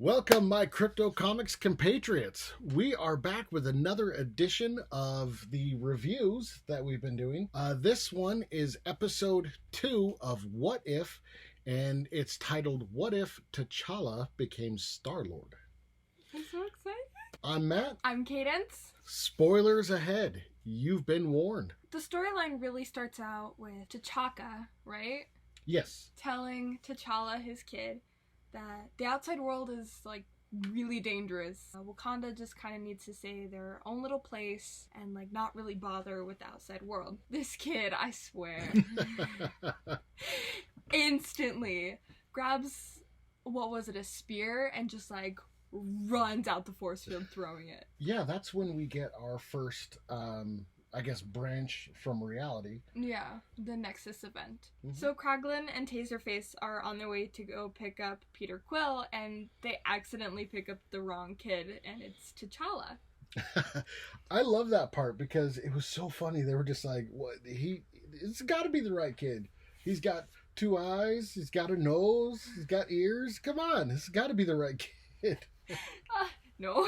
Welcome, my CryptoComics compatriots. We are back with another edition of the reviews that we've been doing. This one is episode 2 of What If, and it's titled What If T'Challa Became Star-Lord? I'm so excited. I'm Matt. I'm Cadence. Spoilers ahead. You've been warned. The storyline really starts out with T'Chaka, right? Yes. Telling T'Challa, his kid, that the outside world is like really dangerous. Wakanda just kind of needs to stay their own little place and like not really bother with the outside world. This kid, I swear, instantly grabs, a spear and just like runs out the force field throwing it. Yeah, that's when we get our first branch from reality. Yeah, the Nexus event. Mm-hmm. So Kraglin and Taserface are on their way to go pick up Peter Quill, and they accidentally pick up the wrong kid, and it's T'Challa. I love that part because it was so funny. They were just like, "What? It's got to be the right kid. He's got 2 eyes. He's got a nose. He's got ears. Come on, it's got to be the right kid." No,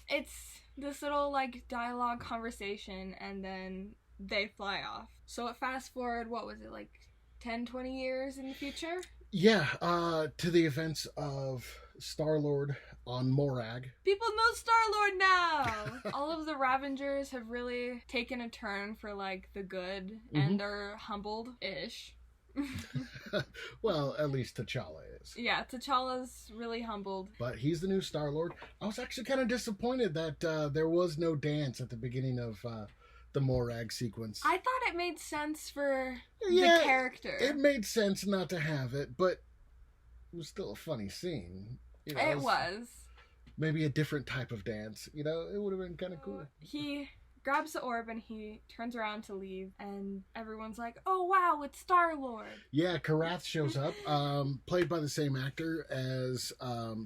it's this little like dialogue conversation, and then they fly off. So it fast forward, what was it, like 10-20 years in the future? Yeah, to the events of Star-Lord on Morag. People know Star-Lord now! All of the Ravengers have really taken a turn for like the good, and they're humbled-ish. Well, at least T'Challa is. Yeah, T'Challa's really humbled. But he's the new Star-Lord. I was actually kind of disappointed that there was no dance at the beginning of the Morag sequence. I thought it made sense for the character. It made sense not to have it, but it was still a funny scene. You know, it was. Maybe a different type of dance. You know, it would have been kind of cool. He grabs the orb and he turns around to leave, and everyone's like, "Oh wow, it's Star-Lord." Yeah, Karath shows up, played by the same actor as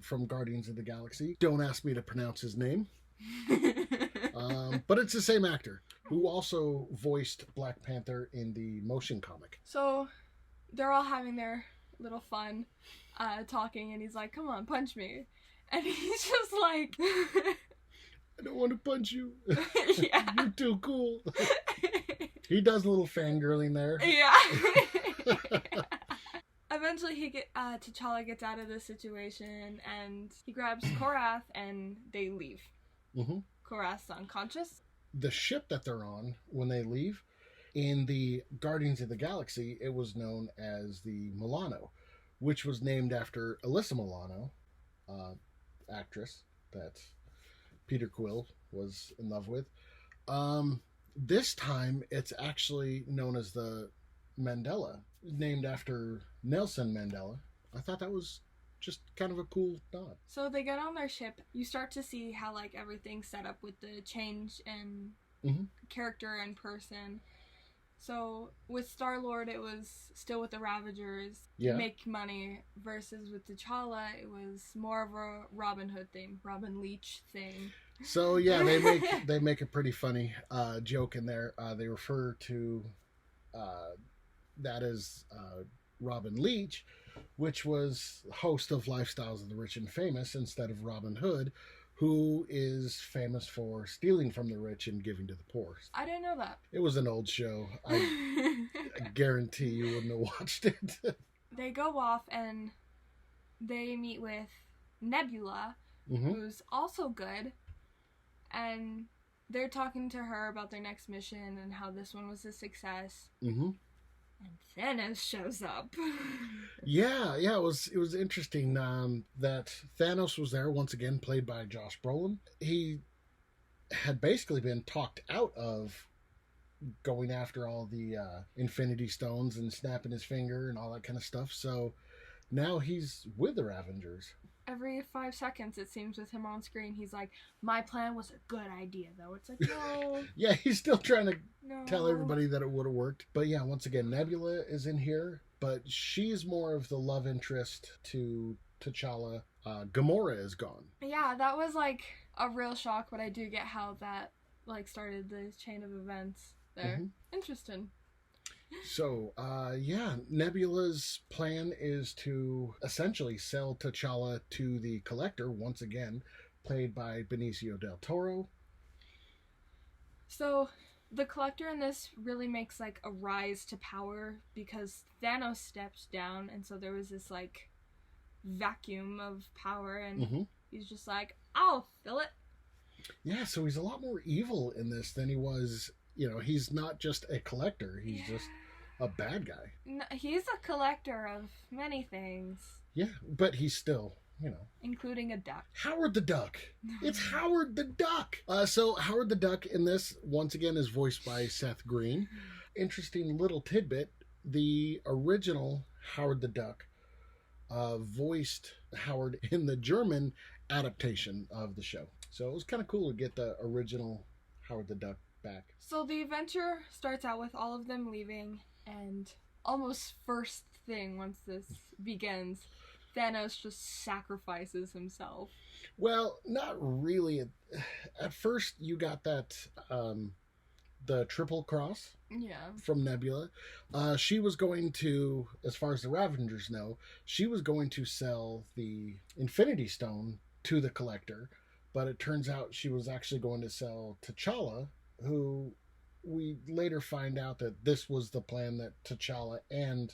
from Guardians of the Galaxy. Don't ask me to pronounce his name. But it's the same actor who also voiced Black Panther in the motion comic. So they're all having their little fun talking, and he's like, "Come on, punch me." And he's just like... I don't want to punch you. Yeah. You're too cool. He does a little fangirling there. Yeah. Eventually, T'Challa gets out of the situation, and he grabs Korath, and they leave. Mm-hmm. Korath's unconscious. The ship that they're on, when they leave, in the Guardians of the Galaxy, it was known as the Milano, which was named after Alyssa Milano, actress that Peter Quill was in love with. This time, it's actually known as the Mandela, named after Nelson Mandela. I thought that was just kind of a cool nod. So they get on their ship. You start to see how like everything's set up with the change in character and person. So with Star-Lord, it was still with the Ravagers, make money, versus with T'Challa, it was more of a Robin Hood thing, Robin Leach thing. So yeah, they make a pretty funny joke in there. They refer to that as Robin Leach, which was host of Lifestyles of the Rich and Famous instead of Robin Hood, who is famous for stealing from the rich and giving to the poor. I didn't know that. It was an old show. I guarantee you wouldn't have watched it. They go off and they meet with Nebula, who's also good, and they're talking to her about their next mission and how this one was a success. And Thanos shows up. Yeah, it was interesting that Thanos was there once again, played by Josh Brolin. He had basically been talked out of going after all the Infinity Stones and snapping his finger and all that kind of stuff. So now he's with the Ravengers. Every 5 seconds, it seems, with him on screen, he's like, "My plan was a good idea, though." It's like, no. Yeah, he's still trying to tell everybody that it would have worked. But yeah, once again, Nebula is in here, but she's more of the love interest to T'Challa. Gamora is gone. Yeah, that was like a real shock, but I do get how that like started the chain of events there. Interesting. So, yeah, Nebula's plan is to essentially sell T'Challa to the Collector once again, played by Benicio del Toro. So, the Collector in this really makes like a rise to power because Thanos steps down, and so there was this like vacuum of power, and he's just like, I'll fill it. Yeah, so he's a lot more evil in this than he was. He's not just a collector, he's just a bad guy. No, he's a collector of many things. Yeah, but he's still, including a duck. Howard the Duck. It's Howard the Duck. So Howard the Duck in this, once again, is voiced by Seth Green. Interesting little tidbit. The original Howard the Duck voiced Howard in the German adaptation of the show. So it was kind of cool to get the original Howard the Duck back. So the adventure starts out with all of them leaving, and almost first thing once this begins, Thanos just sacrifices himself. Well, not really. At first, you got that, the triple cross from Nebula. She was going to, as far as the Ravengers know, she was going to sell the Infinity Stone to the Collector, but it turns out she was actually going to sell T'Challa, who we later find out that this was the plan that T'Challa and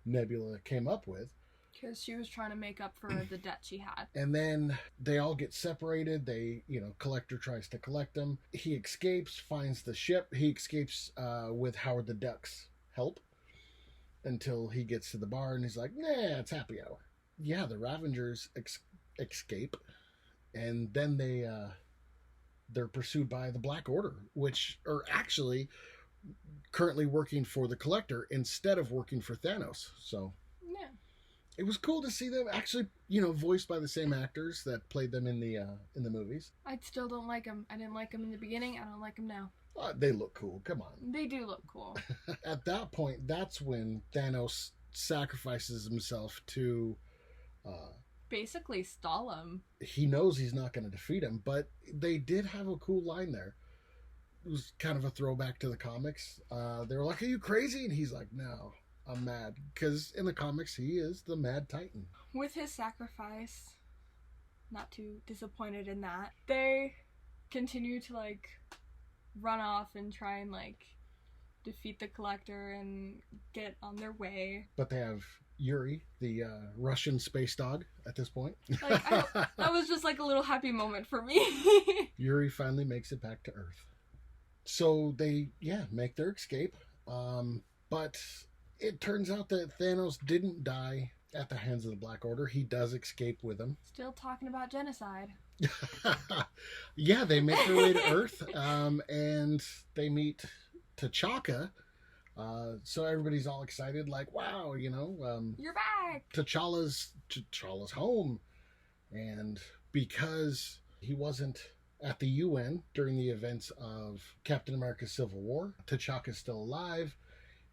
Nebula came up with. Because she was trying to make up for the debt she had. And then they all get separated. They, Collector tries to collect them. He escapes, finds the ship. He escapes with Howard the Duck's help until he gets to the bar and he's like, nah, it's happy hour. Yeah, the Ravengers escape. And then they're pursued by the Black Order, which are actually currently working for the Collector instead of working for Thanos. So yeah, it was cool to see them actually, voiced by the same actors that played them in the movies. I still don't like them. I didn't like them in the beginning. I don't like them now. They look cool. Come on. They do look cool. At that point, that's when Thanos sacrifices himself to basically stall him. He knows he's not going to defeat him, but they did have a cool line there. It was kind of a throwback to the comics. They were like, are you crazy? And he's like, no, I'm mad. Because in the comics, he is the Mad Titan. With his sacrifice, not too disappointed in that, they continue to run off and try and defeat the Collector and get on their way. But they have Yuri, the Russian space dog, at this point. That was just a little happy moment for me. Yuri finally makes it back to Earth. So they, make their escape. But it turns out that Thanos didn't die at the hands of the Black Order. He does escape with them. Still talking about genocide. Yeah, they make their way to Earth, and they meet T'Chaka. So everybody's all excited, like, wow, you're back! T'Challa's home. And because he wasn't at the UN during the events of Captain America's Civil War, T'Chaka's still alive,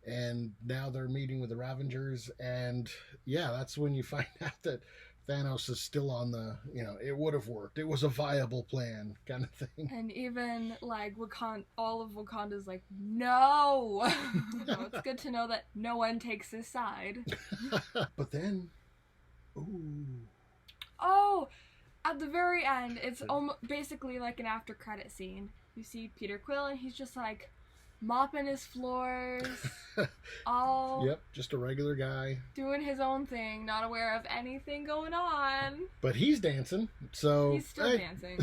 and now they're meeting with the Ravengers, and that's when you find out that Thanos is still on the, it would have worked. It was a viable plan kind of thing. And even, all of Wakanda's like, no! So it's good to know that no one takes his side. But then, ooh. Oh! At the very end, it's basically like an after-credit scene. You see Peter Quill, and he's just mopping his floors, Yep, just a regular guy. Doing his own thing, not aware of anything going on. But he's dancing, so... He's still dancing.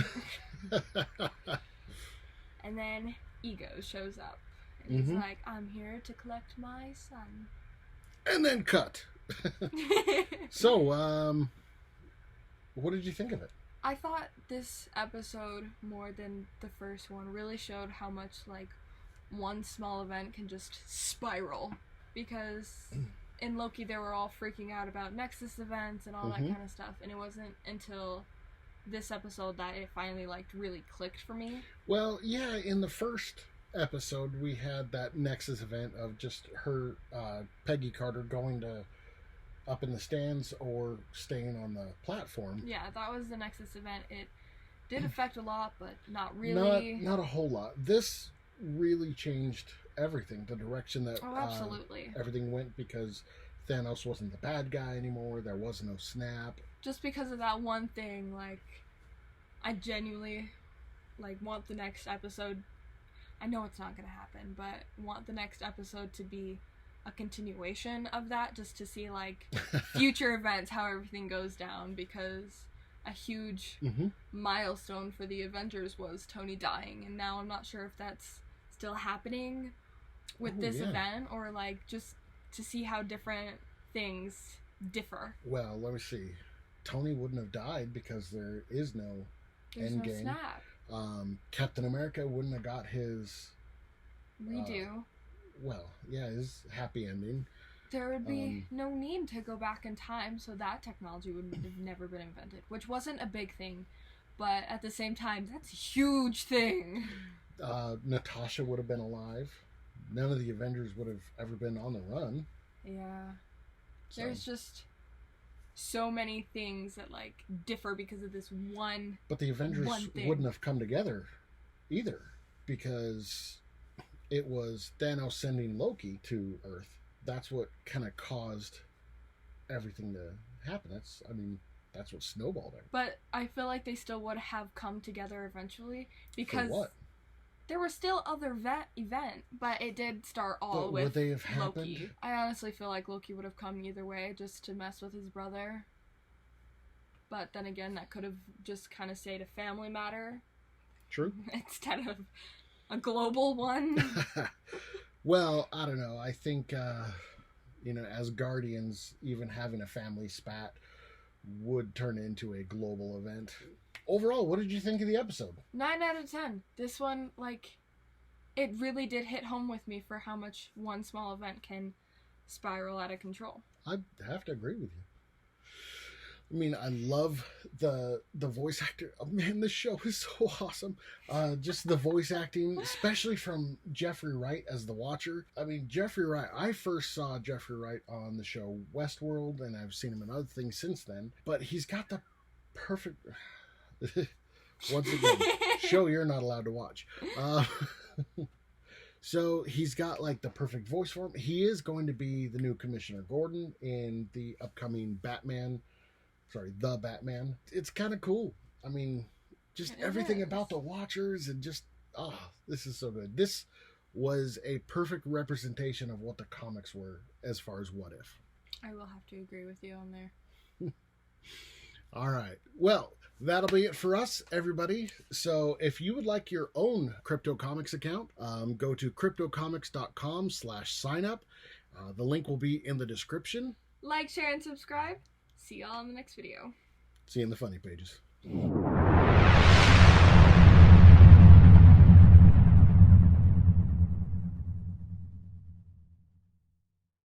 And then Ego shows up. And he's like, I'm here to collect my son. And then cut. So, what did you think of it? I thought this episode, more than the first one, really showed how much, one small event can just spiral, because in Loki they were all freaking out about Nexus events and all that kind of stuff, and it wasn't until this episode that it finally really clicked for me. Well, yeah, in the first episode we had that Nexus event of just her, Peggy Carter, going to up in the stands or staying on the platform. Yeah, that was the Nexus event. It did affect a lot, but not really. Not a whole lot. This really changed everything, the direction that absolutely. Everything went, because Thanos wasn't the bad guy anymore. There was no snap. Just because of that one thing, like, I genuinely, like, want the next episode. I know it's not going to happen, but want the next episode to be a continuation of that, just to see, like, future events, how everything goes down, because a huge milestone for the Avengers was Tony dying, and now I'm not sure if that's still happening with this event, or, like, just to see how different things differ. Well, let me see. Tony wouldn't have died because there is no endgame. Snap. Captain America wouldn't have got his redo. His happy ending. There would be no need to go back in time, so that technology would have never been invented, which wasn't a big thing, but at the same time, that's a huge thing. Natasha would have been alive. None of the Avengers would have ever been on the run. Yeah. So. There's just so many things that, like, differ because of this one. But the Avengers wouldn't have come together either, because it was Thanos sending Loki to Earth. That's what kind of caused everything to happen. That's what snowballed it. But I feel like they still would have come together eventually, because for what? There were still other event, but it did start all with would they have Loki. Happened? I honestly feel like Loki would have come either way, just to mess with his brother. But then again, that could have just kind of stayed a family matter. True. Instead of a global one. Well, I don't know. I think, as Guardians, even having a family spat would turn into a global event. Overall, what did you think of the episode? 9 out of 10. This one, like, it really did hit home with me for how much one small event can spiral out of control. I have to agree with you. I mean, I love the voice actor. Oh, man, this show is so awesome. Just the voice acting, especially from Jeffrey Wright as the Watcher. I mean, Jeffrey Wright, I first saw Jeffrey Wright on the show Westworld, and I've seen him in other things since then. But he's got the perfect... Once again, show you're not allowed to watch. So he's got, like, the perfect voice for him. He is going to be the new Commissioner Gordon in the upcoming The Batman. It's kind of cool. I mean, just everything about the Watchers, and just, this is so good. This was a perfect representation of what the comics were as far as What If. I will have to agree with you on there. All right. Well, that'll be it for us, everybody. So if you would like your own CryptoComics account, go to cryptocomics.com/signup. The link will be in the description. Like, share, and subscribe. See y'all in the next video. See you in the funny pages.